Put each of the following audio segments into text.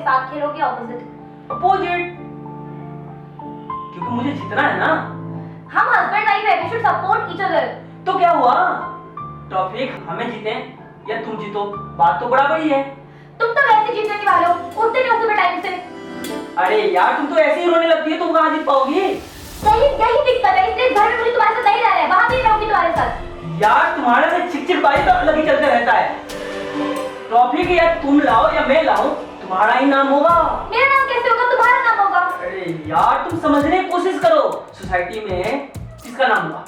साथ खेलोगे opposite? Opposite, क्योंकि मुझे जीतना है ना। हम हस्बैंड वाइफ है, we should support each other. तो क्या हुआ, टॉपिक हमें जीते या तुम जीतो, बात तो बराबरी है। तुम तो वैसे जीतने वाले हो, उठते नहीं हो सुबह टाइम से। अरे यार तुम तो ऐसे ही रोने लगती है, तुम कहाँ जीत पाओगी? यही दिक्कत है, इसलिए घर में मुझे तुम्हारे साथ नहीं रहना है, वहां भी रहूंगी तुम्हारे साथ। यार तुम्हारे में चिकचिक तो अलग ही चलते रहता है। टॉपिक या तुम लाओ या मैं लाऊं, तुम्हारा ही नाम होगा। मेरा नाम कैसे होगा, तुम्हारा नाम होगा। अरे यार तुम समझने की कोशिश करो, सोसाइटी में किसका नाम होगा?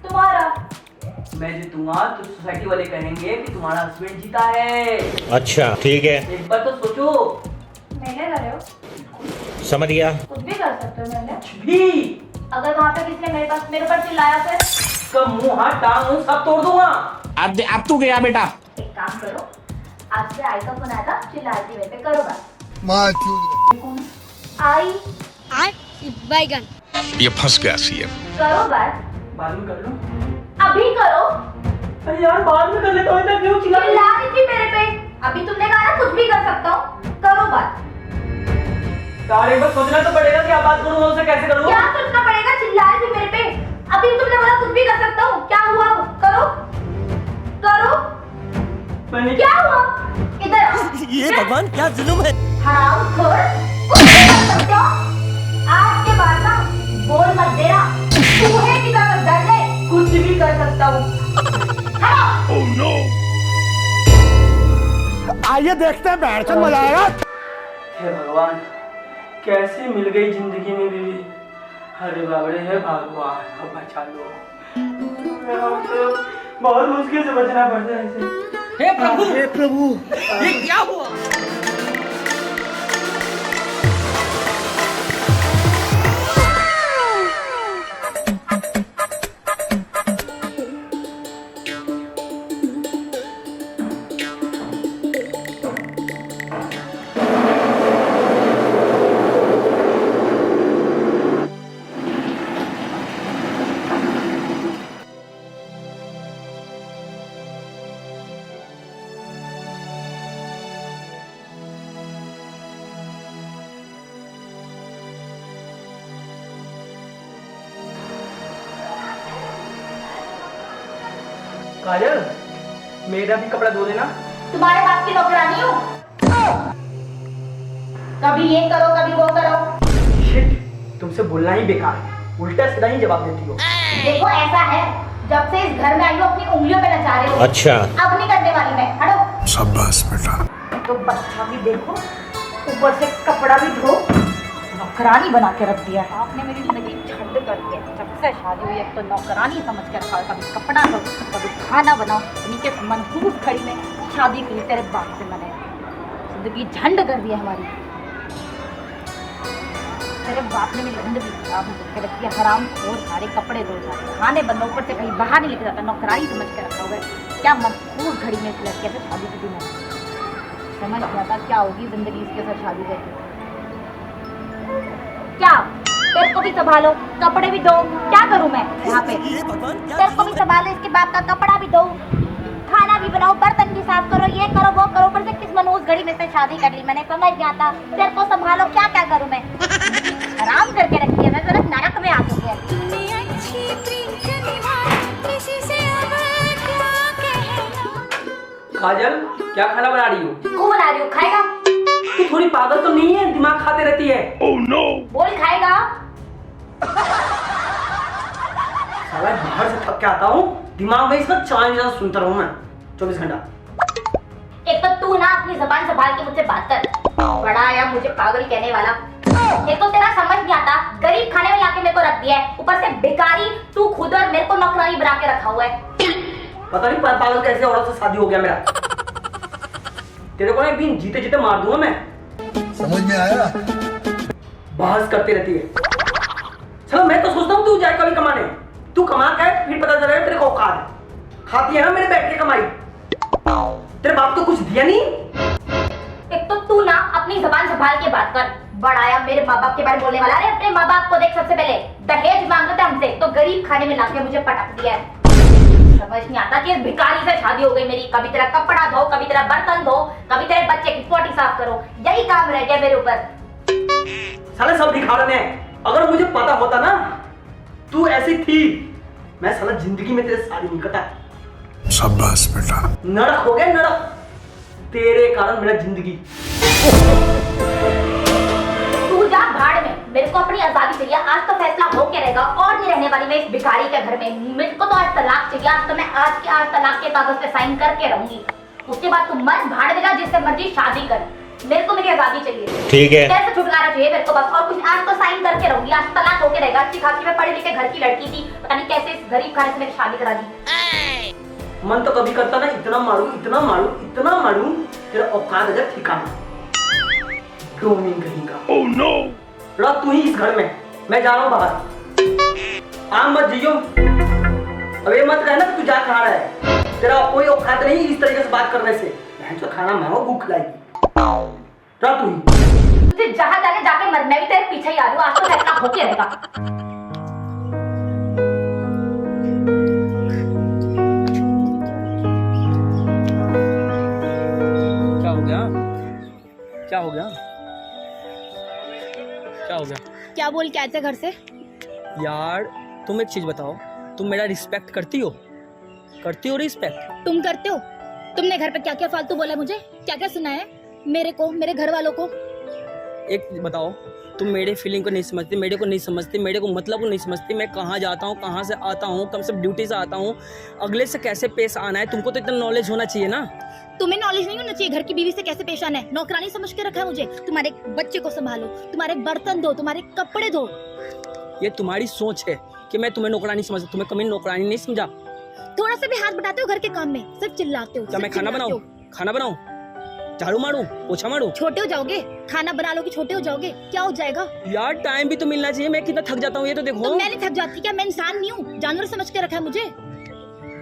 तुम्हारा। मैं जीतूंगा तो सोसाइटी वाले कहेंगे कि तुम्हारा हस्बैंड जीता है। अच्छा ठीक है, एक बार तो सोचो। मैंने कर रहे हो, समझ गया। कुछ भी कर सकते हो। मैंने कुछ भी, अगर वहाँ पे किसी ने मेरे ऊपर चिल्लाया फिर इसका मुंह हाथ टांग सब तोड़ दूंगा। अब तू गया बेटा। एक काम करो, आपसे आई का फोन आया था, चिल्लाती वैसे करो बात। माँ चूत आई बैगन ये फंस गया सीएम। करो बात, बाद में कर लो। अभी करो। अरे यार बाद में कर लेता हूँ, इतना क्यों चिल्ला? चिल्ला रही थी मेरे पे, अभी तुमने कहा ना कुछ भी कर सकता हूँ, करो बात। यार एक बार सोचना तो पड़ेगा कि आप बात करूँ उसे कैसे करूँ। क्या सोचना पड़ेगा, चिल्ला रही थी मेरे पे, अभी तुमने बोला कुछ भी कर सकता हूँ, क्या हुआ? करो करो। मैंने क्या हुआ? इधर आओ। ये भगवान क्या जुल्म है। हरामखोर, कुछ भी कर सकते हो। आज के बाद ना बोल मत देना, चूहे की तरह डर ले, कुछ भी कर सकता हूँ। आइए देखते हैं बैठ चल मजा आएगा। हे भगवान, कैसे मिल गई जिंदगी में बीवी। अरे बाबरे, हे भगवान अब बचा लो। तो बहुत मुश्किल से बचना पड़ता है इसे। हे प्रभु, ये क्या हुआ? काजल, मेरा भी कपड़ा धो देना। तुम्हारे बाप की नौकरानी हूँ, कभी ये करो कभी वो करो। शिट, तुमसे बोलना ही बेकार है, उल्टा सीधा ही जवाब देती हो। देखो ऐसा है, जब से इस घर में आई हो अपनी उंगलियों पे नचा रहे हो। अच्छा अब नहीं करने वाली मैं, हटो। शाबाश बेटा। तो बच्चा भी देखो, ऊपर से कपड़ा भी धो, नौकरानी बना के रख दिया है आपने। मेरी जिंदगी झंड कर दिया, जब से शादी हुई है तो नौकरानी समझ के रखा है। कभी कपड़ा धो, कभी खाना बनाओ, उनके मनहूस खड़ी में शादी की तेरे बाप से मैंने जिंदगी झंड कर दी है हमारी। तेरे बाप ने मेरी जिंदगी खराब करके रखी है, हरामखोर, सारे कपड़े धो, सारे खाने बंद, ऊपर से कहीं बाहर नहीं लेके जाता, नौकरानी समझ के रखा हुआ है। क्या मनहूस घड़ी में इस लड़के से शादी की थी मैंने, समझ नहीं आता क्या होगी जिंदगी इसके साथ शादी करके। क्या तेरे को भी संभालो, कपड़े भी दो, क्या करूं मैं यहाँ पे? तेरे को भी संभालो, इसके बाप का कपड़ा भी दो, खाना भी बनाओ, बर्तन भी साफ करो, ये करो वो करो। पर से किस मनहूस घड़ी में से शादी कर ली मैंने, समझ नहीं आता। तेरे को संभालो, क्या क्या करूं मैं? आराम करके रखी है, मैं जरा नरक में आ चुकी है। काजल, क्या खाना बना रही हो? तू बना रही हो, खाएगा? तू थोड़ी पागल तो नहीं है, दिमाग खाते रहती है। बोल खाएगा? साला बाहर से थक के आता हूँ, दिमाग में इसका चाय जैसा सुनता रहूँ मैं 24 घंटा। एक तो तू ना अपनी जबान संभाल के मुझसे बात कर, बड़ा आया मुझे पागल कहने वाला। एक तो तेरा समझ नहीं आता, गरीब खाने में लाके मेरे को रख दिया है, ऊपर से भिखारी तू खुद और मेरे को नौकरानी बना के रखा हुआ है। पता नहीं पागल कैसे औरत से शादी हो गया मेरा। तेरे को ना एक दिन जीते जीते मार दूंगा मैं। समझ में आया? बहस करती रहती है। चलो मैं तो सोचता हूँ तू जाए कभी कमाने, तू कमा के फिर पता चलेगा तेरे को औकात है। खाती है ना मेरे बैठ के कमाई, तेरे बाप को कुछ दिया नहीं। एक तो तू ना अपनी जबान संभाल के बात कर, बड़ा आया मेरे माँ बाप के बारे में बोलने वाला। अरे अपने माँ बाप को देख, सबसे पहले दहेज मांगते थे हमसे, तो गरीब खाने में लाके मुझे पटक दिया है। समझ नहीं आता कि इस भिखारी से शादी हो गई मेरी। कभी तेरा कपड़ा धो, कभी तेरा बर्तन धो, कभी तेरे बच्चे की पोटी साफ करो, यही काम रह गया मेरे ऊपर। साले सब दिखाड़ने हैं। अगर मुझे पता होता ना तू ऐसी थी, मैं साला जिंदगी में तेरे शादी नहीं करता। शाबाश बेटा। नरक हो गया नरक, तेरे कारण मेरा जिंदगी। तू जा भाड़ में, मेरे को अपनी आजादी चाहिए। आज तो फैसला हो के रहेगा और नहीं रहने वाली मैं इस भिखारी के घर में। मेरे को तो आज तलाक चाहिए। आज तो मैं आज के आज तलाक के कागज पे साइन करके रहूंगी। उसके बाद तू मर भाड़ में जा, जिससे मर्जी शादी कर। मेरे को मेरी आजादी चाहिए। ठीक है। कैसे छुटकारा चाहिए मेरे को बस, और कुछ। आज तो साइन करके रहूंगी। आज तलाक होके रहेगा। अच्छी खासी मैं पढ़ी लिखे घर की लड़की थी, पता नहीं कैसे इस गरीब खाने से मेरी शादी करा दी। मन तो कभी करता ना इतना मारूं, इतना मारूं, इतना मारूं, तेरा औकात अगर ठिकाना डोमिन कहेगा। Oh no. रह तू ही इस घर में, मैं जा रहा हूं बाहर। आम मत जियो। अब ये मत कहना तू जा कहाँ रहा है। तेरा कोई औकात नहीं इस तरीके से बात करने से। मैं तो खाना मांगो भूख लाएगी। रह तू ही। तुझे जहाँ जाने जाके मर, मैं भी तेरे पीछे ही आ रही हूँ। आज तो फैसला होके रहेगा। क्या हो गया? क्या हो गया? क्या हो गया? क्या बोल के आए थे घर से? यार तुम एक चीज बताओ, तुम मेरा रिस्पेक्ट करती हो? करती हो रिस्पेक्ट? तुम करते हो? तुमने घर पे क्या क्या फालतू बोला, मुझे क्या क्या सुनाया मेरे को, मेरे घर वालों को? एक बताओ, तुम मेरे फीलिंग को नहीं समझती, मेरे को नहीं समझती, मेरे को मतलब को नहीं समझती। मैं कहाँ जाता हूँ, कहाँ से आता हूँ, कम से कम ड्यूटी से आता हूँ, अगले से कैसे पेश आना है, तुमको तो इतना नॉलेज होना चाहिए ना। तुम्हें नॉलेज नहीं होना चाहिए घर की बीवी से कैसे पेश आना है। नौकरानी समझ के रखा है मुझे। तुम्हारे बच्चे को संभालो, तुम्हारे बर्तन धो, तुम्हारे कपड़े धो। ये तुम्हारी सोच है कि मैं तुम्हें नौकरानी समझता, तुम्हें कभी नौकरानी नहीं समझा। थोड़ा सा भी हाथ बटाते हो घर के काम में, सिर्फ चिल्लाते हो। क्या मैं खाना बनाऊं? खाना बनाऊं? झाड़ू मारूं? पोछा मारूं? छोटे हो जाओगे, खाना बना लो कि छोटे हो जाओगे, क्या हो जाएगा? यार टाइम भी तो मिलना चाहिए। मैं कितना थक जाता हूँ ये तो देखो। तो मैं नहीं थक जाती क्या? मैं इंसान नहीं हूँ? जानवर समझ के रखा है मुझे।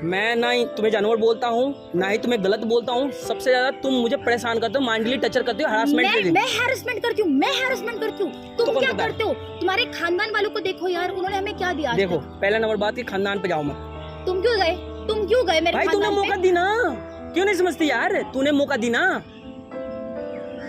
मैं ना ही तुम्हें जानवर बोलता हूँ, ना ही तुम्हें गलत बोलता हूँ। सबसे ज्यादा तुम मुझे परेशान करते हो, माइंडली टचर करते हो, हरासमेंट करते हो। मैं हैरेसमेंट करती हूँ, मैं हैरेसमेंट करती हूँ। तुम क्या करते हो? तुम्हारे खानदान वालों को देखो यार, उन्होंने हमें क्या दिया। देखो पहला नंबर बात कि खानदान पे जाओ मत। तुम क्यों गए? तुम क्यों गए मेरे भाई? तूने खानदान मौका दी ना, क्यों नहीं समझती यार? तूने मौका दी ना।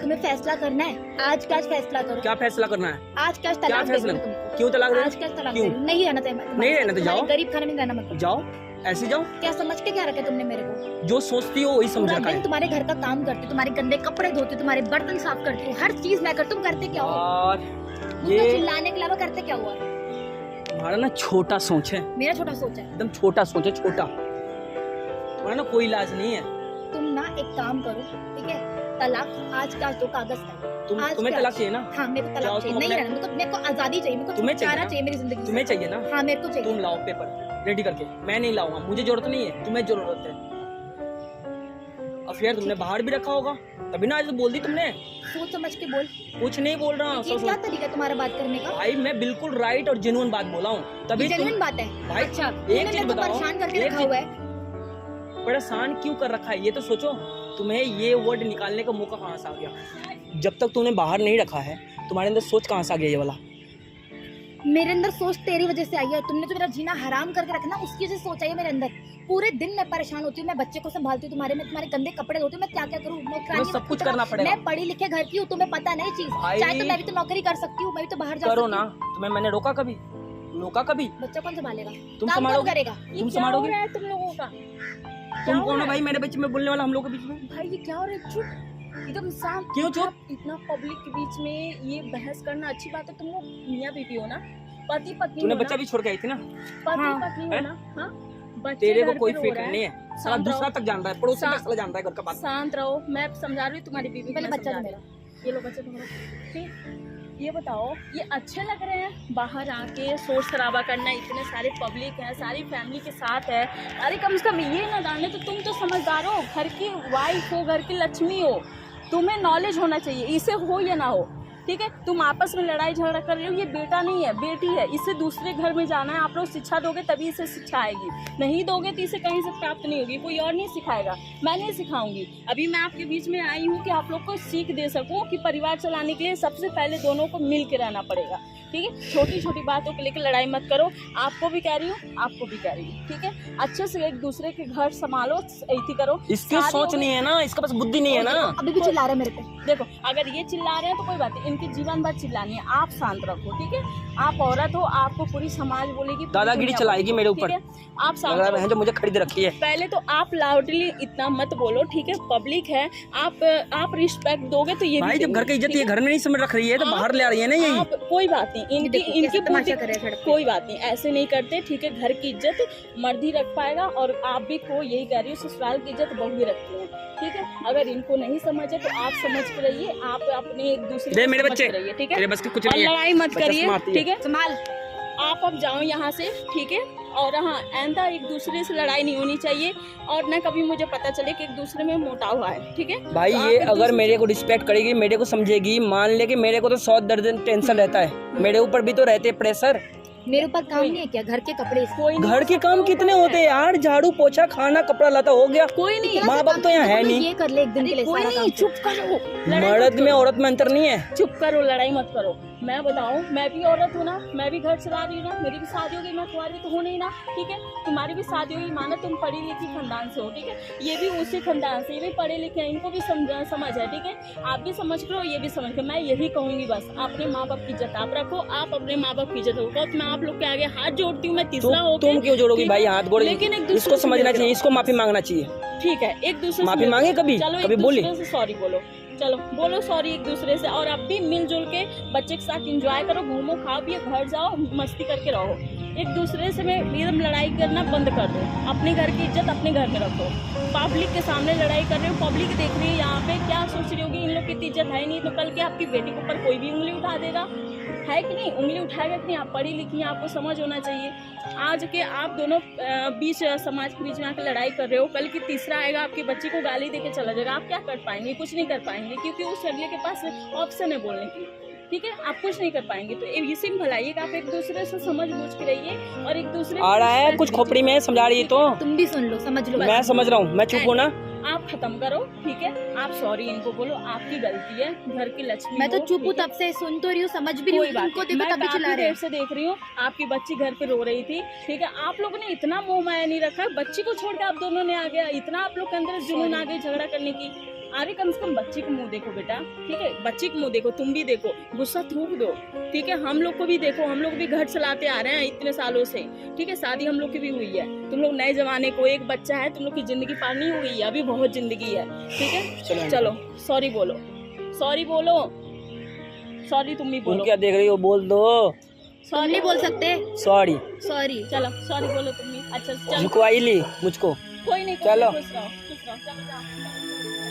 तुम्हें फैसला करना है, आज का आज फैसला करो। क्या फैसला करना है? आज का आज क्या तलाक फैसला? दे दूँ तुमको। क्यों तलाक दे? आज का आज तलाक क्यों? दे दूँ। नहीं रहना चाहिए। नहीं रहना तो जाओ। गरीब खाने में रहना मत। जाओ, ऐसे जाओ। क्या समझ के क्या रखा तुमने मेरे को? जो सोचती हो वही समझ पूरा रखा दिन है। तुम्हारे घर का काम करती, तुम्हारे गंदे कपड़े धोती, तुम्हारे बर्तन साफ करती हूँ, हर चीज मैं करती। तुम करते क्या हो? और ये ये चिल्लाने के अलावा करते क्या हुआ? तुम्हारा ना छोटा सोच है, मेरा छोटा सोच है। एकदम छोटा सोच है, छोटा। तुम्हारा ना कोई इलाज नहीं है। तुम ना एक काम करो, ठीक है? तलाक आज का आज दो कागज का। तुम्हें तलाक चाहिए ना? हाँ मेरे को जाओ, तलाक चाहिए। तुम नहीं अपने- रहना, मेरे को आजादी चाहिए, मेरे को तुम्हें चाहिए छुटकारा ना? चाहिए मेरी जिंदगी से। तुम्हें चाहिए ना? हाँ मेरे को चाहिए। तुम लाओ पेपर रेडी करके। मैं नहीं लाऊंगा, मुझे जरूरत नहीं है, तुम्हें जरूरत है। अब यार तुमने बाहर भी रखा होगा, तभी ना आज बोल दी तुमने। सोच समझ के बोल। कुछ नहीं बोल रहा हूँ। ये क्या तरीका तुम्हारा बात करने का? भाई मैं बिल्कुल राइट और जेन्युइन बात बोला हूँ, तभी तुम जेन्युइन बात है। भाई अच्छा, एक तूने चीज मेरे को बताओ, परेशान करके एक रखा चीज- हुआ है। परेशान क्यों कर रखा है ये तो सोचो। तुम्हें ये वर्ड निकालने का मौका कहाँ से आ गया? जब तक तूने बाहर नहीं रखा है, तुम्हारे अंदर सोच कहाँ से आ गया ये वाला? मेरे अंदर सोच तेरी वजह से आई है। तुमने जो मेरा जीना हराम करके रखना, उसकी वजह से सोच आई है मेरे अंदर। पूरे दिन मैं परेशान होती हूँ, मैं बच्चे को संभालती हूँ, तुम्हारे गंदे कपड़े धोती हूँ, मैं क्या क्या करूँ? नौकरानी सब कुछ करना पड़ेगा। मैं पढ़ी लिखे घर की हूँ, तुम्हें पता नहीं चीज। भाई- चाहे तो मैं भी तो नौकरी कर सकती हूँ, मैं भी तो बाहर जा करो सकती ना। हूँ। तुम्हें मैंने रोका कभी? रोका कभी? बच्चा कौन संभालेगा? तुम काम कौन संभालोगे? करेगा? तुम संभालोगे? क्या हो रहा है तुम लोगों का? तुम कौन हो भाई मेरे बीच में बोलने वाला हम लोग के बीच में? भाई ये क्या हो रहा है? चुप एकदम शांत। क्यों चुप? इतना पब्लिक के बीच में ये बहस करना अच्छी बात है? तुम लोग मियां बीवी हो ना, पति पत्नी तूने हो बच्चा ना? भी छोड़ के आई थी ना? पति हाँ। पत्नी हैं? हो ना? हाँ, बच्चे तेरे घर को कोई पे रो फिक्र रहा नहीं है, साला शांत दूसरा रहो। तक जान रहा है, पड़ोसी तक शांत- साला जान रहा है घर का बात। शांत रहो, मैं समझा रही हूँ तुम्हारी बीवी को। पहले मैं बच्चा समझा दो रही मेरा। हूँ। ये लो बच्चे तुम्हारा। ठीक, ये बताओ, ये अच्छे लग रहे हैं बाहर आके शोर शराबा करना? इतने सारे पब्लिक हैं, सारी फैमिली के साथ है। अरे कम से कम ये ना जाने तो तुम तो समझदार हो, घर की वाइफ हो, घर की लक्ष्मी हो, तुम्हें नॉलेज होना चाहिए, इसे हो या ना हो। ठीक है। तुम आपस में लड़ाई झगड़ा कर रहे हो, ये बेटा नहीं है बेटी है, इसे दूसरे घर में जाना है। आप लोग शिक्षा दोगे तभी इसे शिक्षा आएगी, नहीं दोगे तो इसे कहीं से प्राप्त नहीं होगी, कोई और नहीं सिखाएगा, मैं नहीं सिखाऊंगी। अभी मैं आपके बीच में आई हूँ कि आप लोग को सीख दे सकूँ कि परिवार चलाने के लिए सबसे पहले दोनों को मिल के रहना पड़ेगा, ठीक है। छोटी छोटी बातों को लेकर लड़ाई मत करो, आपको भी कह रही हूँ, आपको भी कह रही हूँ, ठीक है। अच्छे से एक दूसरे के घर संभालो, ऐसी करो। इसकी सोच नहीं है ना, इसके पास बुद्धि नहीं है ना। अभी भी चिल्ला रहे हैं मेरे पे। देखो अगर ये चिल्ला रहे हैं तो कोई बात नहीं, इनकी जीवन भर चिल्लानी है, आप शांत रखो, ठीक है। आप औरत हो, आपको पूरी समाज बोलेगी, दादागिरी चलाएगी मेरे ऊपर, ठीक है? आप शांत रहो। जो मुझे खरीद रखी है। पहले तो आप लाउडली इतना मत बोलो, ठीक है, पब्लिक है, आप रिस्पेक्ट दोगे तो ये भाई भी जब घर की इज्जत ठीक ये है? घर में नहीं समझ रख रही है तो बाहर ले आ रही है ना यही। आप कोई बात नहीं, इनकी बुद्धि कोई बात नहीं, ऐसे नहीं करते, ठीक है। घर की इज्जत मर्द ही रख पाएगा, और आप भी को यही कह रही हो, ससुराल की इज्जत बहू ही रखती है, ठीक है। अगर इनको नहीं समझे तो आप समझ के रहिए, आप अपने एक दूसरे दे मेरे समझ बच्चे, के रहिए, ठीक है। तेरे बस की कुछ और नहीं है। लड़ाई मत करिए, ठीक है। संभाल। आप अब जाओ यहाँ से, ठीक है। और हाँ, आइंदा एक दूसरे से लड़ाई नहीं होनी चाहिए, और न कभी मुझे पता चले कि एक दूसरे में मोटाव है, ठीक है। भाई तो ये आप एक अगर दूसरे मेरे को रिस्पेक्ट करेगी, मेरे को समझेगी, मान ले कि मेरे को तो 100 दर्जन टेंशन रहता है, मेरे ऊपर भी तो रहते प्रेशर। मेरे ऊपर काम नहीं है क्या? घर के कपड़े कोई नहीं, घर के काम कितने होते हैं यार, झाड़ू पोछा खाना कपड़ा लाता हो गया। कोई नहीं, माँ बाप तो यहाँ है नहीं। ये कर ले एक दिन के लिए कोई सारा नहीं, काम। चुप करो, लड़ाई मत मर्द में करो। औरत में अंतर नहीं है। चुप करो, लड़ाई मत करो। मैं बताऊं, मैं भी औरत हूँ ना, मैं भी घर चला रही हूँ ना, मेरी भी शादी होगी, मैं कुंवारी तो हूँ नहीं ना, ठीक है। तुम्हारी भी शादी होगी, माना तुम पढ़ी लिखी खानदान से हो, ठीक है, ये भी उसी खानदान से, ये भी पढ़े लिखे हैं, इनको भी समझ है, ठीक है। आप भी समझ करो, ये भी समझ करो। मैं यही कहूंगी बस, अपने माँ बाप की इज्जत आप रखो, आप अपने माँ बाप की इज्जत रखो। तो मैं आप लोग के आगे हाथ जोड़ती हूँ, मैं तीसरा हो तुम क्यों जोड़ोगी ठीक भाई है? हाथ गोड़े? लेकिन एक दूसरे इसको से समझना मिलकर चाहिए, रहो। इसको माफी मांगना चाहिए। ठीक है, एक दूसरे से माफी मिलकर मांगे रहो। कभी? चलो कभी एक बोली? दूसरे से सॉरी बोलो, चलो बोलो सॉरी एक दूसरे से, और अब भी मिलजुल के बच्चे के साथ एंजॉय करो, घूमो खाओ पियो, घर जाओ, मस्ती करके रहो। एक दूसरे से में एकदम लड़ाई करना बंद कर दो, अपने घर की इज्जत अपने घर में रखो। पब्लिक के सामने लड़ाई कर रहे हो, पब्लिक देख रही है यहाँ पे, क्या सोच रही होगी, इन लोग की इतनी इज्जत है नहीं, तो कल के आपकी बेटी के ऊपर कोई भी उंगली उठा देगा, है कि नहीं? उंगली उठाएगा कि नहीं? आप पढ़ी लिखी हैं, आपको समझ होना चाहिए। आज के आप दोनों बीच समाज के बीच में आकर लड़ाई कर रहे हो, कल की तीसरा आएगा आपकी बच्ची को गाली देके चला जाएगा, आप क्या कर पाएंगे? कुछ नहीं कर पाएंगे, क्योंकि उस अगले के पास ऑप्शन है बोलने की, ठीक है। आप कुछ नहीं कर पाएंगे। तो इसी में भलाई है कि आप एक दूसरे से समझ बूझ के रहिए, और एक दूसरे आ रहा है कुछ खोपड़ी में समझा रही है तो तुम भी सुन लो, समझ लो। मैं समझ रहा हूँ, मैं चुप हूँ ना। आप खत्म करो, ठीक है। आप सॉरी इनको बोलो, आपकी गलती है, घर की लक्ष्मी मैं तो हो, चुप हूँ, ठीक है? तब से सुन तो रही हूँ, समझ भी रही कोई हूँ, बात इनको नहीं, देखो मैं तभी चिल्ला काफी रहे देर हैं। से देख रही हूँ, आपकी बच्ची घर पे रो रही थी, ठीक है। आप लोगों ने इतना मोह माया नहीं रखा, बच्ची को छोड़ के आप दोनों ने आ गया, इतना आप लोग के अंदर जुनून आ गई झगड़ा करने की। अरे कम से कम बच्ची को मुंह देखो बेटा, ठीक है, बच्ची को मुंह देखो, तुम भी देखो, गुस्सा थूक दो, ठीक है। हम लोग को भी देखो, हम लोग भी घर चलाते आ रहे हैं इतने सालों से, ठीक है। शादी हम लोग की भी हुई है, तुम लोग नए जमाने को, एक बच्चा है, तुम लोग की जिंदगी पार नहीं हुई है, अभी बहुत जिंदगी है, ठीक है। चलो सॉरी बोलो, सॉरी बोलो, सॉरी तुम भी तुम बोलो, क्या देख रही हो, बोल दो। तुम नहीं बोल सकते सॉरी। सॉरी? चलो सॉरी बोलो तुम भी। अच्छा चलो, झुकवाई ली मुझको। कोई नहीं, चलो। खुश रहो, चलो जाओ।